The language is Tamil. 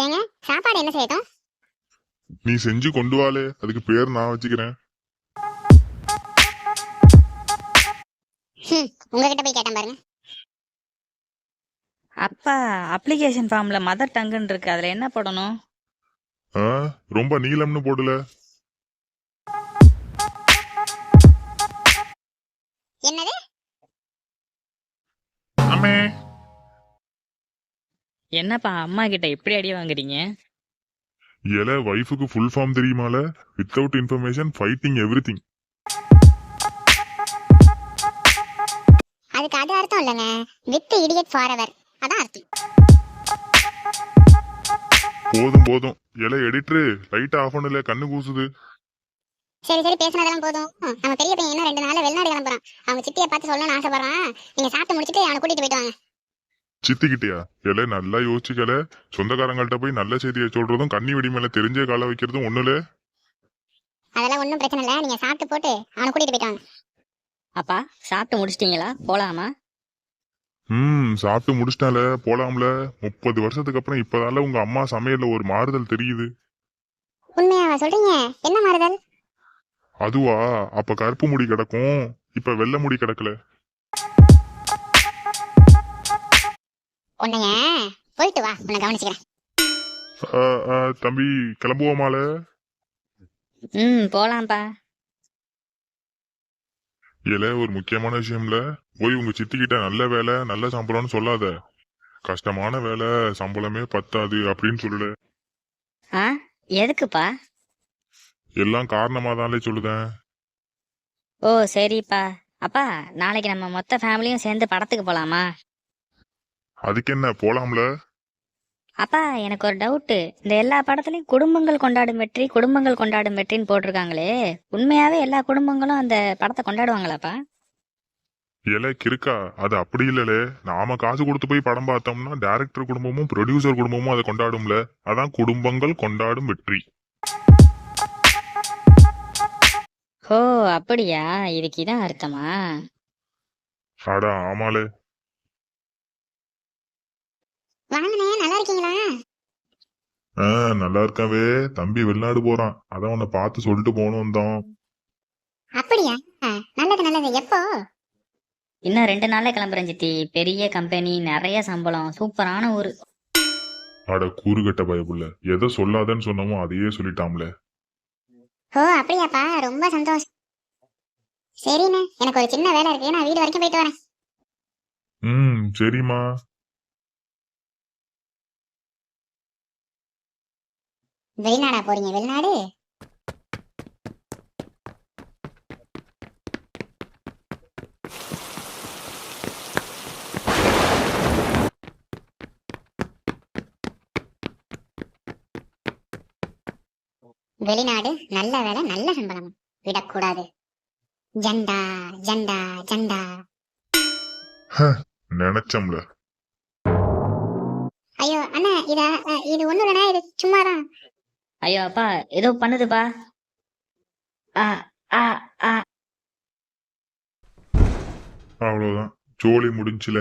ஏங்க சாப்பாடு என்ன செய்யட்டும்? நீ செஞ்சு கொண்டு வாளே, அதுக்கு பேர் நான் வச்சுக்கிறேன். உங்ககிட்ட போய் கேட்டேன் பாருங்க. அப்பா, அப்ளிகேஷன் ஃபார்ம்ல மதர் டங்குன்னு இருக்கு, அதுல என்ன போடணும்? ஆ, ரொம்ப நீளம்னு போடல. என்னது? அம்மே, என்னப்பா அம்மா கிட்ட எப்படி அடி வாங்குறீங்க? ஏல வைஃபுக்கு ஃபுல் ஃபார்ம் தெரியுமால? Without information fighting everything. அதுக்கு அது அர்த்தம் இல்லைங்க. வித் இடியட் ஃபார் எவர், அதான் அர்த்தம். போதும் போதும். ஏல எடிட்டரு, லைட் ஆஃப் பண்ணல, கண்ணு கூசுது. சரி சரி, பேசினதெல்லாம் போதும். நம்ம பெரிய பையன் இன்னும் 2 நாள்ல வெளிநாடு கிளம்புறான். அவங்க சித்தியை பார்த்து சொல்லணும்னு ஆசைப்படுறான். நீங்க சாப்பிட்டு முடிச்சிட்டு அவனை கூட்டிட்டு போயிட்டு வாங்க. சித்திக்கிட்டியா? ஏல நல்லா யோசிச்சுக்கல. சொந்தக்காரங்கள்ட்ட போய் நல்ல செய்தியை சொல்றதும் கண்ணி வெடி மேல தெரிஞ்சே கால வைக்கிறதும் ஒண்ணுல. அதெல்லாம் ஒன்றும் பிரச்சனை இல்லை. நீங்க சாப்பிட்டு போட்டு அவனை கூட்டிட்டு போயிட்டு வாங்க. அப்பா, சாப்பிட்டு முடிச்சிட்டீங்களா? போலாமா? சாப்பிட்டு முடிச்சிட்டால, போலாம்ல. 30 வருஷத்துக்கு அப்புறம் இப்பதால உங்க அம்மா சமையல்ல ஒரு மாறுதல் தெரியுது. உண்மையாவா சொல்றீங்க? என்ன மாறுதல்? அதுவா, அப்ப கருப்பு முடி கிடக்கும், இப்ப வெள்ளை முடி கிடக்கல. உன்னைய போயிட்டு வா, உன்னை கவனிச்சுக்கிறேன். தம்பி, கிளம்புவோமால? போலாம்ப்பா. இல்ல, ஒரு முக்கியமான விஷயம்ல. போய் உங்க சித்திக்கிட்ட நல்ல வேலை நல்ல சம்பளம்னு சொல்லாத. கஷ்டமான வேலை, சம்பளமே பத்தாது அப்படின்னு சொல்லல. ஆ, எதுக்குப்பா? எல்லாம் காரணமாதான்லே சொல்லுதேன். ஓ சரிப்பா. அப்பா, நாளைக்கு நம்ம மொத்த ஃபேமிலியும் சேர்ந்து படத்துக்கு போலாமா? அதுக்கு என்ன, போலாம்ல. அப்பா, எனக்கு ஒரு டவுட்டு. இந்த எல்லா படத்துலயும் குடும்பங்கள் கொண்டாடும் வெற்றி, குடும்பங்கள் கொண்டாடும் வெற்றின்னு போட்டிருக்காங்களே, உண்மையாவே எல்லா குடும்பங்களும் அந்த படத்தை கொண்டாடுவாங்களாப்பா? ஏல கிறுக்கா, அது அப்படி இல்லலே. நாம காசு கொடுத்து போய் படம் பார்த்தோம்னா டைரக்டர் குடும்பமும் ப்ரொடியூசர் குடும்பமும் அதை கொண்டாடும்ல. அதான் குடும்பங்கள் கொண்டாடும் வெற்றி. ஓ அப்படியா? இதுக்கு இதான் அர்த்தமா? அடா ஆமாலே. வாங்கண்ணே, நல்லா இருக்கீங்களா? நல்லா இருக்காவே. தம்பி வெளிநாடு போறான், அதான் உன்னை பார்த்து சொல்லிட்டு போகணும் தான். அப்படியா? நல்லது நல்லது. எப்போ? இன்னும் 2 நாள்ல கிளம்புறேன் சித்தி. பெரிய கம்பெனி, நிறைய சம்பளம், சூப்பரான ஊரு. அட கூறுகட்ட பயப்புள்ள, எதை சொல்லாதன்னு சொன்னமோ அதையே சொல்லிட்டாம்ல. ஓ அப்படியாப்பா, ரொம்ப சந்தோஷம். சரிண்ணே, எனக்கு ஒரு சின்ன வேலை இருக்கு, நான் வீடு வரைக்கும் போயிட்டு வரேன். சரிம்மா. வெளிநாடா போறீங்க? வெளிநாடு? வெளிநாடு, நல்ல வேலை நல்ல சம்பளம், விடக்கூடாது. ஜண்டா ஜண்டா ஜண்டா. நினைச்சம்ல. ஐயோ அண்ணா, இது ஒண்ணு இல்லைண்ணா, இது சும்மாதான். ஐயோ அப்பா, ஏதோ பண்ணுதுப்பா. ஆ ஆ ஆ அவ்வளவுதான், ஜோலி முடிஞ்சுல.